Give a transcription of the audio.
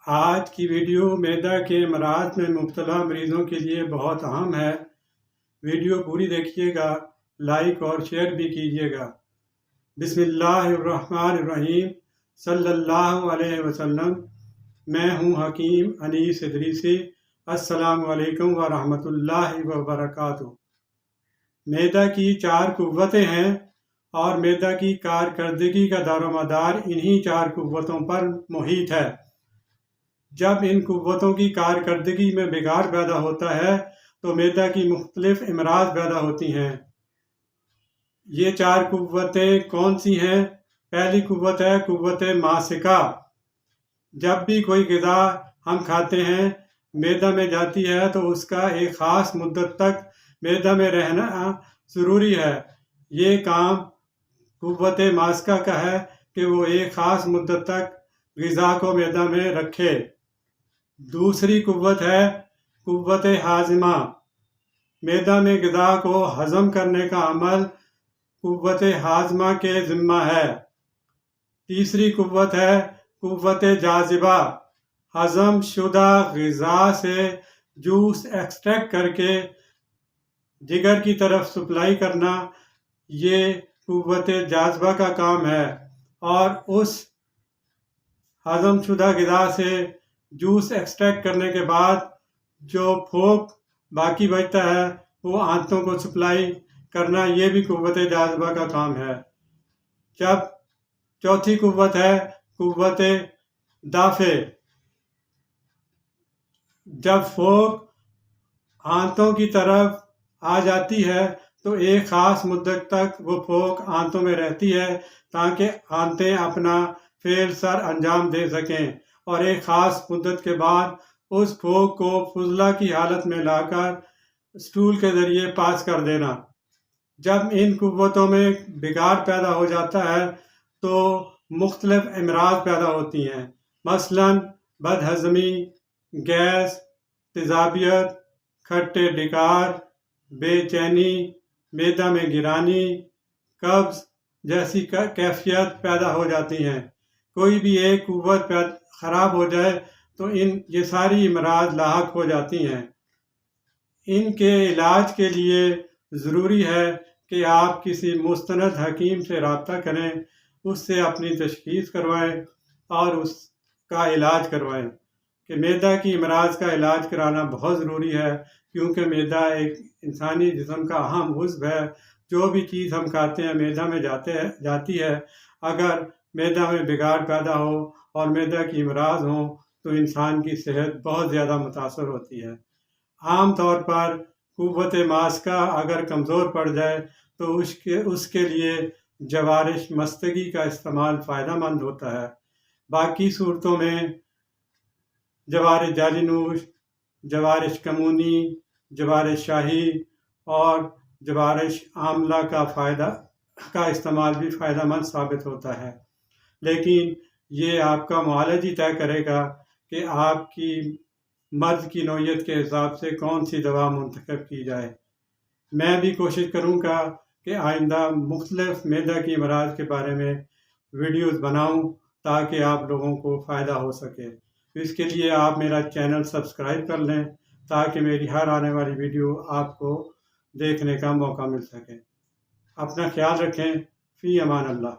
آج کی ویڈیو معدہ کے امراض میں مبتلا مریضوں کے لیے بہت اہم ہے۔ ویڈیو پوری دیکھیے گا، لائک اور شیئر بھی کیجیے گا۔ بسم اللہ الرحمن الرحیم، صلی اللہ علیہ وسلم۔ میں ہوں حکیم انیس ادریسی۔ السلام علیکم ورحمۃ اللہ وبرکاتہ۔ معدہ کی 4 قوتیں ہیں اور معدہ کی کارکردگی کا دار و مدار انہی 4 قوتوں پر محیط ہے۔ جب ان قوتوں کی کارکردگی میں بگاڑ پیدا ہوتا ہے تو معدہ کی مختلف امراض پیدا ہوتی ہیں۔ یہ 4 قوتیں کون سی ہیں؟ پہلی قوت ہے قوت ماسکہ۔ جب بھی کوئی غذا ہم کھاتے ہیں، معدہ میں جاتی ہے تو اس کا ایک خاص مدت تک معدہ میں رہنا ضروری ہے۔ یہ کام قوت ماسکہ کا ہے کہ وہ ایک خاص مدت تک غذا کو معدہ میں رکھے۔ دوسری قوت ہے قوت ہاضمہ۔ معدہ میں غذا کو ہضم کرنے کا عمل قوت ہاضمہ کے ذمہ ہے۔ تیسری قوت ہے قوت جاذبہ۔ ہضم شدہ غذا سے جوس ایکسٹریکٹ کر کے جگر کی طرف سپلائی کرنا، یہ قوت جاذبہ کا کام ہے، اور اس ہضم شدہ غذا سے جوس ایکسٹریکٹ کرنے کے بعد جو پھوک باقی بچتا ہے وہ آنتوں کو سپلائی کرنا، یہ بھی قوت جاذبہ کا کام ہے۔ جب چوتھی قوت ہے قوت دافع۔ جب پھوک آنتوں کی طرف آ جاتی ہے تو ایک خاص مدت تک وہ پھوک آنتوں میں رہتی ہے تاکہ آنتیں اپنا فعل سر انجام دے سکیں، اور ایک خاص مدت کے بعد اس پھوک کو فضلہ کی حالت میں لا کر اسٹول کے ذریعے پاس کر دینا۔ جب ان قوتوں میں بگاڑ پیدا ہو جاتا ہے تو مختلف امراض پیدا ہوتی ہیں، مثلاً بد ہضمی، گیس، تیزابیت، کھٹے ڈکار، بے چینی، معدہ میں گرانی، قبض جیسی کیفیت پیدا ہو جاتی ہیں۔ کوئی بھی ایک قوت خراب ہو جائے تو یہ ساری امراض لاحق ہو جاتی ہیں۔ ان کے علاج کے لیے ضروری ہے کہ آپ کسی مستند حکیم سے رابطہ کریں، اس سے اپنی تشخیص کروائیں اور اس کا علاج کروائیں۔ کہ معدہ کی امراض کا علاج کرانا بہت ضروری ہے، کیونکہ معدہ ایک انسانی جسم کا اہم عضو ہے۔ جو بھی چیز ہم کھاتے ہیں معدہ میں جاتی ہے۔ اگر معدہ میں بگاڑ پیدا ہو اور معدہ کی امراض ہوں تو انسان کی صحت بہت زیادہ متاثر ہوتی ہے۔ عام طور پر قوت ماسکہ اگر کمزور پڑ جائے تو اس کے لیے جوارش مستگی کا استعمال فائدہ مند ہوتا ہے۔ باقی صورتوں میں جوارش جالی نوش، جوارش کمونی، جوارش شاہی اور جوارش آملہ کا استعمال بھی فائدہ مند ثابت ہوتا ہے، لیکن یہ آپ کا معالج ہی طے کرے گا کہ آپ کی مرض کی نوعیت کے حساب سے کون سی دوا منتخب کی جائے۔ میں بھی کوشش کروں گا کہ آئندہ مختلف معدہ کی امراض کے بارے میں ویڈیوز بناؤں تاکہ آپ لوگوں کو فائدہ ہو سکے۔ اس کے لیے آپ میرا چینل سبسکرائب کر لیں تاکہ میری ہر آنے والی ویڈیو آپ کو دیکھنے کا موقع مل سکے۔ اپنا خیال رکھیں۔ فی امان اللہ۔